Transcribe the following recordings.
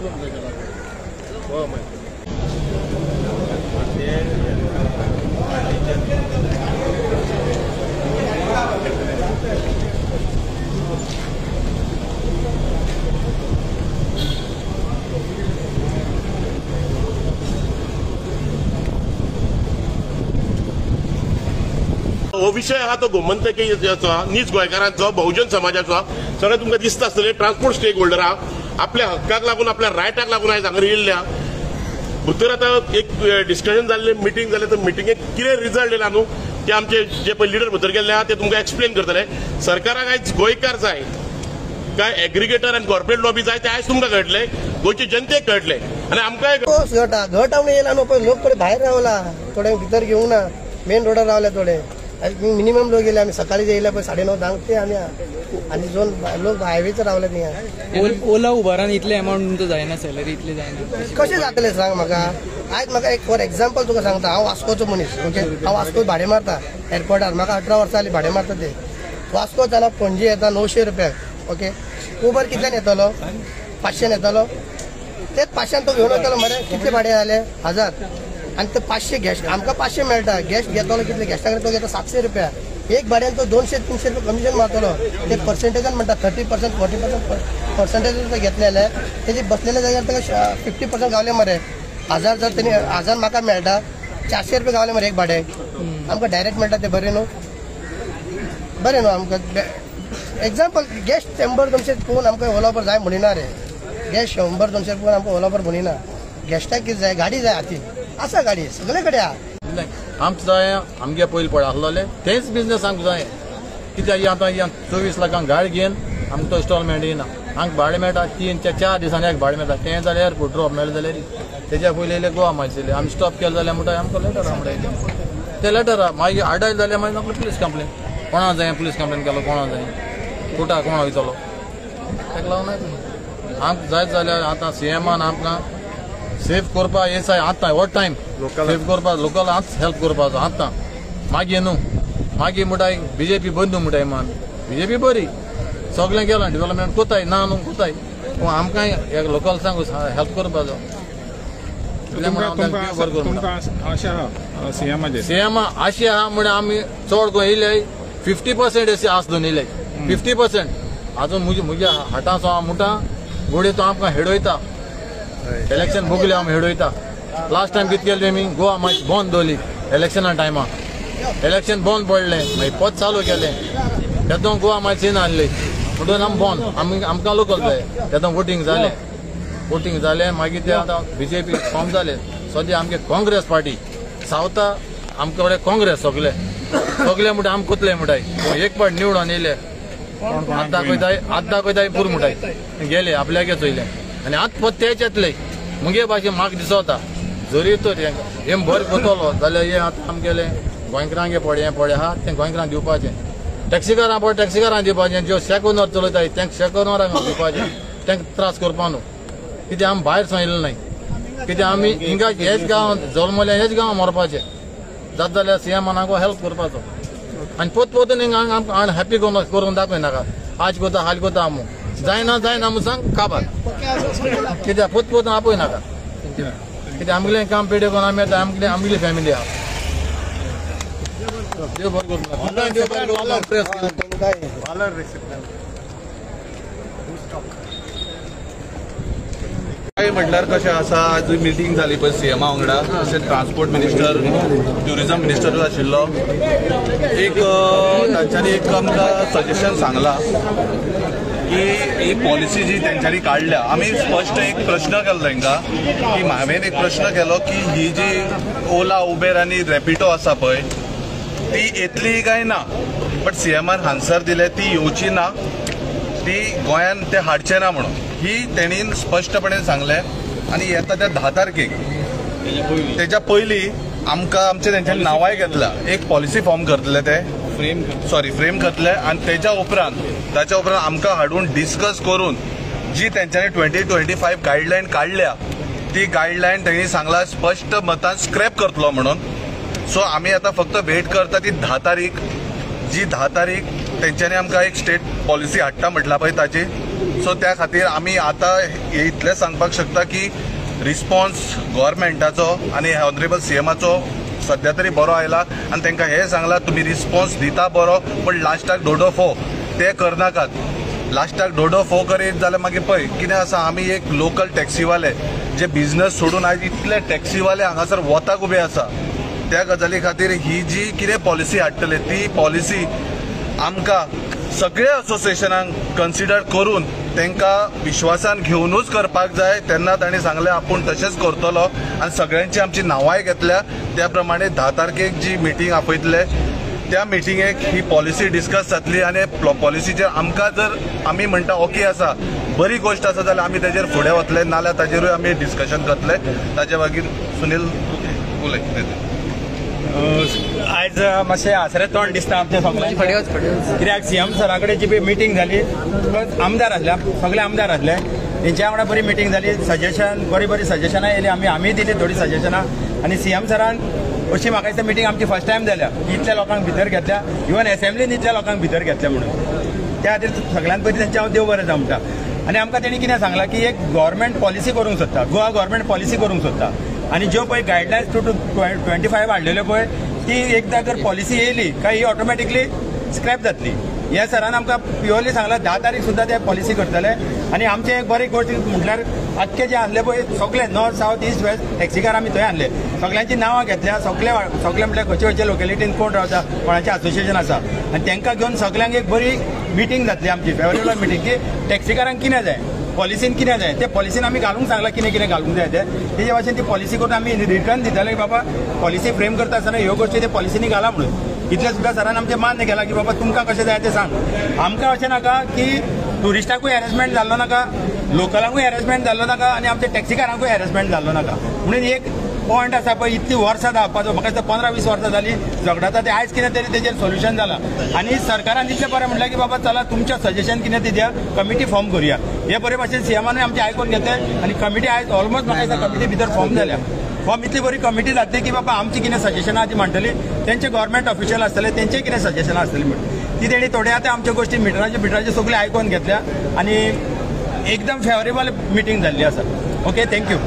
हो विषय हा तो गोमंतकीचो नीज गोंयकारांचो बहुजन समाजाचो सगळें तुमकां दिसता आसतलें ट्रान्सपोर्ट स्टेक होल्डर आपल्या हक्काक लागून आपल्या रायटाक लागून आयज हांगा येयल्ल्या भितर आतां एक डिस्कशन जाल्लें मिटींग जालें तर मिटींगेक कितें रिजल्ट येयला न्हू ते आमचे जे पळय लिडर भितर गेल्ले आहा ते तुमकां एक्सप्लेन करतले। सरकाराक आयज गोंयकार जाय काय एग्रिगेटर आनी कॉर्पोरेट लॉबी जाय ते आयज तुमकां कळटले, गोंयचे जनतेक कळटले आनी आमकांय घट हांव येयला न्हू पळय लोक थोडे भायर रावला, थोडे भितर घेवंक ना, मेन रोडार रावले थोडे मिनिमम लोक येयले आमी सकाळी येयले पळय 9:30 धांक ते आमी आनी जो लोक हायवेचेर रावले थिंगा। ओला उबरान इतले अमाउंट तुमचो जायना, सॅलरी इतली जायना, कशें जातलें सांग म्हाका। आयज म्हाका एक फॉर एक्झाम्पल तुका सांगता, हांव वास्कोचो मनीस ओके, हांव वास्को भाडें मारता एअरपोर्टार, म्हाका 18 वर्सां जालीं भाडें मारता ते वास्को जाल्यार पणजी येता 900 रुपयाक ओके। उबर कितल्यान येतलो? 500 येतलो, तेच 500 तो घेवन वयतलो मरे, कितले भाडें जालें 1000 आनी ते 500 गॅस आमकां 500 मेळटा, गॅस घेतलो कितले गॅस्टा कडेन तो घेता 700 रुपया, एक भाड्यान तो 200-300 रुपया कमिशन मारतलो। ते पर्सेंटेजान म्हणटा 30% 40% पर्सेंटेज घेतले जाल्यार तेजे बसलेल्या जाग्यार ताका 50% गावले मरे। 1000 जर तेणी 1000 म्हाका मेळटा 400 रुपया गावले मरे एक भाडें, आमकां डायरेक्ट मेळटा ते बरें न्हू, बरें न्हू आमकां। एक्झाम्पल गॅस 100-200 पळोवन आमकां ओला उबर जाय म्हणिना रे, गॅस 100-200 पळोवन आमकां ओला उबर म्हणिना, गॅस्टाक कितें जाय गाडी जाय हातीन आसा, गाडी सगळे कडेन आहा। आमचं जाय आमगे पयलीं पळय आसलोले तेच बिझनेस आमकां जाय, कित्याक आतां 24 लाखांक गाडी घेवन आमकां तो इंस्टॉलमेंट येना, आमकां भाडें मेळटा 3 ते 4 दिसांनी एक भाडें मेळटा, तें जाल्यार एअरपोर्ट ड्रॉप मेळ्ळें जाल्यार तेज्या पयलीं येयले गोवा मायसले आमी स्टॉप केले जाल्यार म्हणटा आमकां लेटर आहा म्हणटा ते लेटर मागीर आडायले जाल्यार मागीर म्हाका पुलीस कंप्लेन, कोणा जाय पुलीस कंप्लेन केलो, कोणा जाय कोर्टाक कोणा वयतलो, ताका लागून आमकां जाय जाल्यार आतां सीएमान आमकां सेफ करपा येसाय आतां हो टायम सेफ करपा लोकल आतां हेल्प करपाचो आतां, मागीर न्हू मागीर म्हणटाय बीजेपी बंद न्हू म्हणटाय मान, बीजेपी बरी सगळें केलां डेव्हलपमेंट कोताय ना न्हू कोताय, पूण आमकां एक लोकल्सांक हेल्प करपाचो। सीएम अशें आहा म्हण आमी चड गोंय येयले 50% अशें आस दोन येयले 50%, आजून म्हज्या हाटाचो हांव म्हणटा घोडये तो आमकां हेडयता, इलेक्शन भोगले आमी हेडयता। लास्ट टायम कितें केलें आमी गोवा मातशी बंद दवरली इलेक्शना टायमार, इलेक्शन बंद पडलें मागीर परत चालू केलें, तेदो गोवा मातशी नासली म्हणून आमी बंद आमकां लोकल जाय, तेदो वोटींग जालें मागीर ते आतां बीजेपी फॉर्म जालें, सद्या आमगे काँग्रेस पार्टी सावता आमचे कडेन काँग्रेस सगळे म्हणटा आमी कोतले म्हणटाय, एक पाट निवडून येयले आतां दाखयताय पूर म्हणटाय गेले आपल्यागे चोयले आनी आतां परत तेच येतले मुगे भाशेन म्हाका दिसता जरी तर हें बरें कोतलो जाल्यार हें आतां आमगेलें गोंयकारांक हें पडे आहा तें गोंयकारांक दिवपाचें, टॅक्सीकारांक पडे टॅक्सीकारांक दिवपाचें, ज्यो सेकंदार चलयताय तेंकां सेकंदारांक दिवपाचें, तेंकां त्रास करपा न्हू, कित्याक आमी भायर सावन येयले नाय, कित्याक आमी हिंगा हेच गांवांत जल्मले हेच गांवांत मरपाचें, जाता जाल्यार सीएमान आमकां हेल्प करपाचो आनी पोतून हिंगा आमकां हॅप्पी करून दाखयनाका, आज कोता हाल कोता आमू जायना म्हणून सांग काबार, कित्याक पोतून आपय नाका, कित्याक आमगेलें काम पेड्यो करून आमी येता आमगेली फॅमिली आहा। काय म्हटल्यार कशें आसा, आज मिटींग जाली पळय सीएमा वांगडा, तशेंच ट्रान्सपोर्ट मिनिस्टर ट्युरिजम मिनिस्टर आशिल्लो, एक तांच्यांनी एक आमकां सजेशन सांगलां की ही पॉलिसी जी तेंच्यांनी काडल्या, आमी स्पश्ट एक प्रश्न केलो तांकां की हांवें एक प्रश्न केलो की ही जी ओला उबेर आनी रॅपिडो आसा पळय ती येतली काय ना, बट सीएमान आन्सर दिलें ती येवची ना, ती गोंयान ते हाडचे ना म्हणून ही तेणीन स्पश्टपणे सांगलें। आनी येता त्या 10 तारखेक तेच्या पयलीं आमकां आमचे तेंच्यांनी नांवाय घेतल्या, एक पॉलिसी फॉर्म करतले ते फ्रेम करतले आनी ताच्या उपरांत आमकां हाडून डिस्कस करून जी तेंच्यांनी 2025 गायडलायन काडल्या ती गायडलायन तेणी सांगला स्पश्ट मतान स्क्रॅप करतलो म्हणून। सो आमी आतां फक्त वेट करता ती 10 तारीख, जी 10 तारीख तेंच्यांनी आमकां एक स्टेट पॉलिसी हाडटा म्हटल्या पळय ताची, सो त्या खातीर आमी आतां इतलें सांगपाक शकता की रिस्पॉन्स गव्हर्मेंटाचो आनी ऑनरेबल सीएमाचो सध्या तरी बरो आयला आनी तांकां हें सांगलां तुमी रिस्पॉन्स दिता बरो पण लास्टाक डोडो फो ते करनाकात. लास्टाक डोडो फो करीत जाल्यार मागीर पळय कितें आसा, आमी एक लोकल टॅक्सीवाले जे बिझनस सोडून आयज इतले टॅक्सीवाले हांगासर वताक उबे आसा. त्या गजाली खातीर ही जी कितें पॉलिसी हाडटले ती पॉलिसी आमकां सगळ्या असोसिएशनांक कन्सिडर करून तांकां विश्वासान घेवनूच करपाक जाय. तेन्ना तांणी सांगलें आपूण तशेंच करतलो आनी सगळ्यांची आमची नांवांय घेतल्या. त्या प्रमाणे 10 तारखेक जी मिटींग आपयतले त्या मिटिंगेक ही पॉलिसी डिस्कस जातली आनी पॉलिसीचेर आमकां जर आमी म्हणटा ओके आसा, बरी गोष्ट आसा जाल्यार आमी ताजेर फुडें वतले, नाल्यार ताजेरूय आमी डिस्कशन करतले. ताजे मागीर सुनील उलय. आयज मातशें आसरे तोंड दिसता आमच्या सगळ्यांक, कित्याक सीएम सरा कडेन जी मिटींग जाली, आमदार आसल्या, सगळे आमदार आसले, तेंच्या वांगडा बरी मिटींग जाली. सजेशन बरी सजेशनां येयली, आमी दिली थोडी सजेशनां. आनी सीएम सरान अशी म्हाका दिसता मिटींग आमची फर्स्ट टायम जाल्या, इतल्या लोकांक भितर घेतल्या, इवन असेंब्लीन इतल्या लोकांक भितर घेतल्या म्हणून. त्या खातीर सगळ्यांत पयलीं तेंचे हांव देव बरें म्हणटा. आनी आमकां तेणी कितें सांगलां की एक गव्हर्मेंट पॉलिसी करूंक सोदता, गोवा गव्हर्मेंट पॉलिसी करूंक सोदता. आनी ज्यो पळय गायडलायन्स 2025 हाडलेल्यो पळय, ती एकदां जर पॉलिसी येयली काय ही ऑटोमॅटिकली स्क्रॅप जातली. ह्या सरान आमकां प्युअरली सांगलां 10 तारीख सुद्दां ते पॉलिसी करतले. आनी आमचे एक बरी गोष्ट म्हटल्यार आख्खे जे आसले पळय सगळे north south east west taxi car आमी थंय आणले, सगळ्यांची नांवां घेतल्या. सगळे म्हटल्यार खंयचे लोकेलिटीन कोण रावता, कोणाचें असोसिएशन आसा, आनी तांकां घेवन सगळ्यांक एक बरी मिटींग जातली आमची फेवरेबल मिटींग की टॅक्सीकारांक कितें जाय, पॉलिसीन कितें जाय, ते पॉलिसीन आमी घालूंक सांगलां कितें कितें घालूंक जाय तेजे भाशेन ती पॉलिसी करून आमी रिटर्न दिताले की बाबा पॉलिसी फ्रेम करता आसतना ह्यो गोश्टी ते पॉलिसीनी घाला म्हणून. इतले सुद्दां सरान आमचें मान्य केलां की बाबा तुमकां कशें जाय तें सांग. आमकां अशें नाका की टुरिस्टाकूय हॅरेसमेंट जाल्लो नाका, लोकलांकूय हॅरेसमेंट जाल्लो नाका आनी आमच्या टॅक्सीकारांकूय हॅरेसमेंट जाल्लो नाका. म्हणून एक पॉयंट आसा पळय, इतली वर्सां धांवपाचो, म्हाका दिसता 15-20 वर्सां जाली झगडाता ते, आयज कितें तरी तेजेर सोल्युशन जालां. आनी सरकारान इतलें बरें म्हटलें की बाबा चला तुमच्या सजेशन कितें ते द्या, कमिटी फॉर्म करुया. हे बरे भाशेन सीएमानूय आमचे आयकून घेतले आनी कमिटी आयज ऑलमोस्ट म्हाका दिसता कमिटी भितर फॉर्म जाल्या. फॉर्म इतली बरी कमिटी जातली की बाबा आमची कितें सजेशनां ती म्हणटली, तेंचे गव्हर्मेंट ऑफिशियल आसतले तेंचे कितें सजेशनां आसतली म्हणून ती तेणी थोडे आतां आमच्यो गोश्टी मिटराचे सगळे आयकून घेतल्या आनी एकदम फेवरेबल मिटींग जाल्ली आसा. Okay, thank you.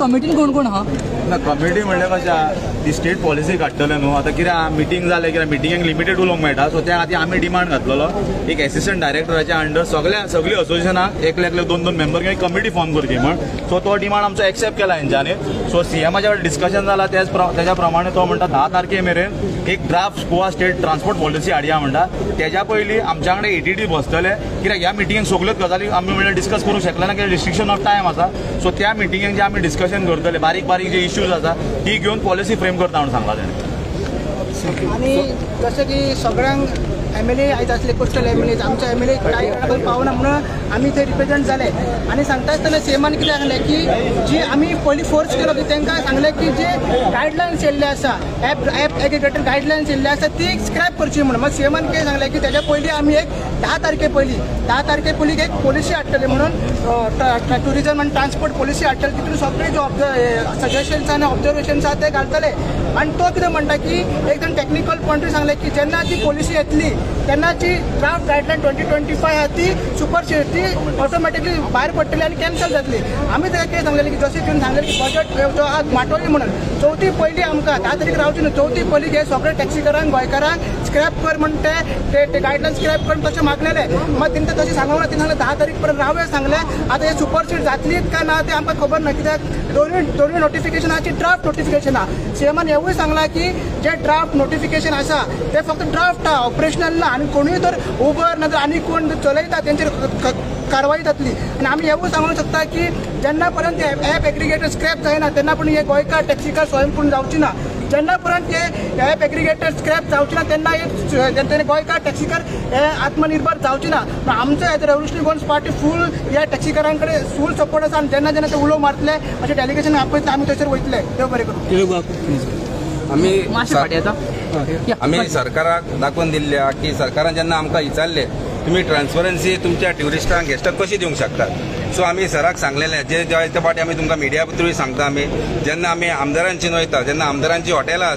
कमिटीन कोण कोण आहा? ना कमिटी म्हणल्यार कशें आहा, ती स्टेट पॉलिसी काडटले न्हू. आतां कितें मिटींग जालें, कित्याक मिटींगेक लिमिटेड उलोवंक मेळटा, सो त्या खातीर आमी डिमांड घातलेलो एक एसिस्टंट डायरेक्टराच्या अंडर सगळी असोसिएशनाक एकले 2-2 मेंबर घेवन कमिटी फॉर्म करची म्हण. सो तो डिमांड आमचो एक्सेप्ट केला हेंच्यांनी. सो सीएमाच्या कडेन डिस्कशन जालां तेच्या प्रमाणे तो म्हणटा 10 तारखे मेरेन एक draft Goa state transport policy हाडया म्हणटा. तेच्या पयलीं आमच्या कडेन ATT बसतले, कित्याक ह्या मिटींगेक सगळ्योच गजाली आमी म्हणल्यार डिस्कस करूंक शकले ना, कित्याक रिस्ट्रिक्शन ऑफ टायम आसा. सो त्या मिटींगेक जे आमी डिस्कशन करतले, बारीक बारीक जे इश्यूज आसा ती घेवन पॉलिसी फ्रेम करता म्हणून सांगला तेणें. आणि जसं की सगळ्यांक MLA आयज आसले कोस्टल MLA, आमच्या MLA कांय जाणांक पावना म्हणून आमी थंय रिप्रेझेंट जाले. आनी सांगता आसतना सीएमान कितें सांगलें की जी आमी पयलीं फोर्स केलो की तांकां सांगलें की जे गायडलायन्स येयल्ले आसा, ॲप एग्रिगेटर गायडलायन्स येयल्ले आसा ती स्क्रॅप करची म्हणून. मग सीएमान कितें सांगलें की तेच्या पयलीं आमी एक 10 तारखे पयलीं एक पॉलिसी हाडटले म्हणून, टुरिजम आनी ट्रान्सपोर्ट पॉलिसी हाडटले. तितून सगळे जे सजेशन्स आनी ऑब्जर्वेशन्स आसा ते घालतले. आनी तो कितें म्हणटा की एकदम टॅक्निकल पॉयंटूय सांगलें की जेन्ना ती पॉलिसी येतली तेन्नाची ड्राफ्ट गायडलायन 2025 आहा ती सुपरसेड, ती ऑटोमॅटिकली भायर पडटली आनी कॅन्सल जातली. आमी ताका कितें सांगलेलें की जशें तुवें सांगलें की बजट जो आहा माटोली म्हणून 4थी पयलीं आमकां 10 तारीख रावची न्हू, 4थी पयलीं हे सगळे टॅक्सीकारांक गोंयकारांक स्क्रॅप कर म्हणून ते गायडलायन स्क्रॅप करून तशें मागलेले. मग तेंकां तशें सांगूंक ना, तें सांगलें 10 तारीख पर्यंत रावया सांगलें. आतां हे सुपरसीड जातलीच काय ना ते आमकां खबर ना, कित्याक दोनूय नोटिफिकेशनाची ड्राफ्ट नोटिफिकेशन आहा. सीएमान हेवूय सांगलां की जे ड्राफ्ट नोटिफिकेशन आसा ते फक्त ड्राफ्ट आहा, ऑपरेशनल ना. आनी कोणूय तर उबर ना आनी कोण चलयता तेंचेर कारवाई जातली. आनी आमी हेवूय सांगूंक शकता की जेन्ना पर्यंत ॲप एग्रिगेटर स्क्रॅप जायना तेन्ना पर्यंत हे गोंयकार टॅक्सीकार स्वयंपूर्ण जावची ना. जेन्ना पर्यंत हे ॲप एग्रिगेटर स्क्रॅप जावची ना तेन्ना हे गोंयकार टॅक्सीकार हे आत्मनिर्भर जावची ना. आमचो हे रेव्होल्युशनरी गोवन्स पार्टी फूल ह्या टॅक्सीकारां कडेन फूल सपोर्ट आसा. आनी जेन्ना ते उलोव मारतले अशें डेलिगेशन आपयतले आमी थंयसर वयतले. देव बरें करूं. आमी सरकाराक दाखोवन दिल्ल्या की सरकारान जेन्ना आमकां विचारले तुम्ही ट्रान्सपरन्सी तुमच्या ट्युरिस्टांक गेस्टांक कशी दिवंक शकतात. सो आमी सराक सांगलेलें जे जायते फावटी आमी तुमकां मिडिया थ्रू सांगता आमी जेन्ना आमी आमदारांची वयता जेन्ना आमदारांची हॉटेलां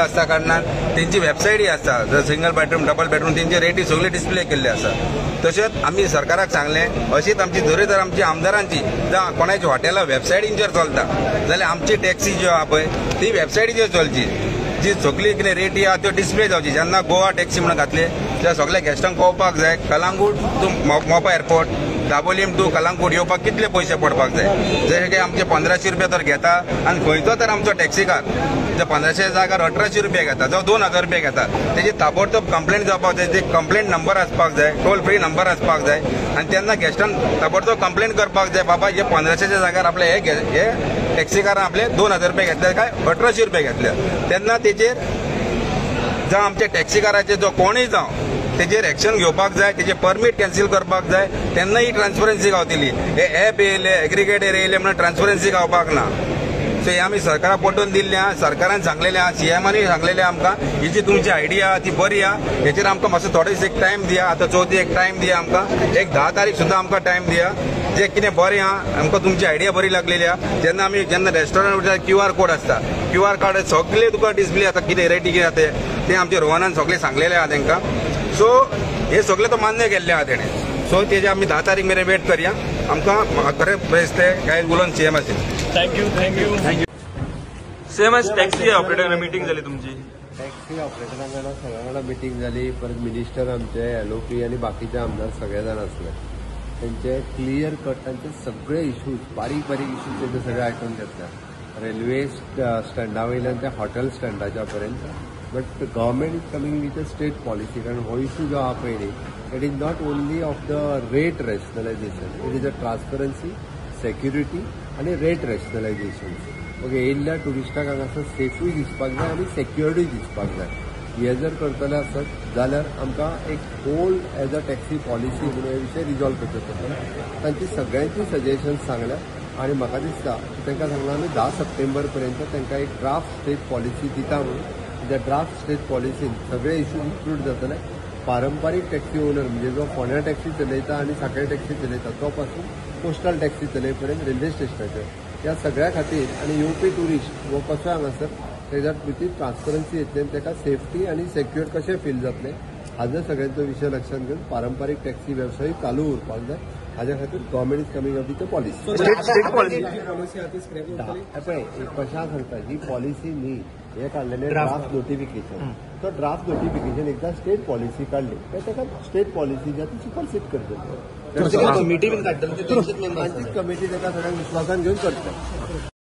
आसता कारणान तेंची वेबसायटी आसता जर सिंगल बेडरूम डबल बेडरूम तेंची रेटी सगळे डिस्प्ले केल्ले आसा. तशेंच आमी सरकाराक सांगलें अशीच आमची जर आमची आमदारांची जावं कोणाची हॉटेलां वेबसायटींचेर चलता जाल्यार आमची टॅक्सी ज्यो आहा पळय ती वेबसायटीचेर चलची. जी सगळी कितें रेटी आहा त्यो डिस्प्ले जावची. जेन्ना गोवा टॅक्सी म्हणून घातले त्या सगळ्या गेस्टांक कळपाक जाय कलांगूट टू मोपा एअरपोर्ट दाबोलीम टू कलांगूट येवपाक कितले पयशे पडपाक जाय. जशें की आमचे 1500 रुपया तर घेता आनी खंयचो तर आमचो टॅक्सीकार जे 1500 जाग्यार 1800 रुपया घेता जावं 2000 रुपया घेता तेजी ताबडतोब कंप्लेंट जावपाक जाय. ते कंप्लेंट नंबर आसपाक जाय टोल फ्री नंबर आसपाक जाय आनी तेन्ना गेस्टान ताबडतोब कंप्लेंट करपाक जाय बाबा हे 1500च्या जाग्यार आपले हे टॅक्सीकारान आपले 2000 रुपया घेतले काय 1800 रुपया घेतले. तेन्ना तेजेर जावं आमच्या टॅक्सीकाराचे जो कोणूय जावं तेजेर एक्शन घेवपाक जाय तेजे परमीट कॅन्सील करपाक जाय. तेन्ना ही ट्रान्सपरन्सी गावतली. हे ॲप येयले एग्रिगेटर येयले म्हणून ट्रान्सपरन्सी गावपाक ना. सो हे आमी सरकाराक पटोवन दिल्ले आहा. सरकारान सांगलेलें आहा सीएमानूय सांगलेलें आमकां ही जी तुमची आयडिया आहा ती बरी आहा. हेचेर आमकां मातसो थोडो एक टायम दिया. आतां 4 एक टायम दिया आमकां. एक 10 तारीख सुद्दां आमकां टायम दिया. जे कितें बरें आहा आमकां तुमची आयडिया बरी लागलेली आहा. जेन्ना रेस्टॉरंट वयता QR कोड आसता QR कार्ड सगळे तुका डिस्प्ले आतां कितें रेटी कितें आहा ते आमच्या रोहनान सगळे सांगलेले आहा तांकां. सो हे सगळे तो मान्य केल्ले आहा तेणें. सो तेजे आमी 10 तारीख मेरेन वेट करया. आमकां खरें प्रेस ते काय उलोवन सीएम आसले. Thank you. Same as taxi operator meeting झाली तुमची. टॅक्सी ऑपरेटरांकडे सगळ्यांकडे मिटींग झाली. परत मिनिस्टर आमचे LOP आणि बाकीचे आमदार सगळे जाण असले. त्यांचे क्लियर कट तांचे सगळे इश्यूज बारीक इश्यूज तेजे सगळे आयकून घेतल्या. रेल्वे स्टँडा वयल्यान ते हॉटेल स्टँडाच्या पर्यंत. But government is coming with a state policy. कारण हो इश्यू जो आहा पळय it is not only of the rate rationalisation. It is a transparency security आणि रेट रॅशनलायझेशन. ओके येयल्ल्या ट्युरिस्टांक हांगासर सेफूय दिसपाक जाय आनी सेक्युर्डूय दिसपाक जाय. हे जर करतले आसत जाल्यार आमकां एक whole as a taxi policy म्हणून हे विशय रिजॉल्व करचे पडटले. तांची सगळ्यांची सजेशन्स सांगल्या आनी म्हाका दिसता की तांकां सांगलां आमी 10 सप्टेंबर पर्यंत तांकां एक ड्राफ्ट स्टेट पॉलिसी दिता म्हणून. त्या ड्राफ्ट स्टेट पॉलिसीन सगळे इश्यू इन्क्लूड जातले. पारंपारीक टॅक्सी ओनर म्हणजे जो फोंड्या टॅक्सी चलयता आनी सांखळे टॅक्सी चलयता तो पासून पोस्टल टॅक्सी चलय पर्यंत रेल्वे स्टेशनाचेर ह्या सगळ्या खातीर आनी येवपी ट्युरिस्ट वो कसो हांगासर तेज्या भितर ट्रान्सपरन्सी येतली आनी ताका सेफ्टी आनी सेक्युअर कशें फील जातलें हाजो सगळ्यांचो विशय लक्षात घेवन पारंपारीक टॅक्सी वेवसाय चालू उरपाक जाय. हाज्या खातीर government is coming up with a policy. पळय कशा सांगता ही पॉलिसी न्ही हे काढलेले ड्राफ्ट नोटिफिकेशन. तो ड्राफ्ट नोटिफिकेशन एकदा स्टेट पॉलिसी काढली तर ताका स्टेट पॉलिसी जी ती सुपरसीड करतली. कमिटी ताका सगळ्यांक विश्वासान घेवन करता.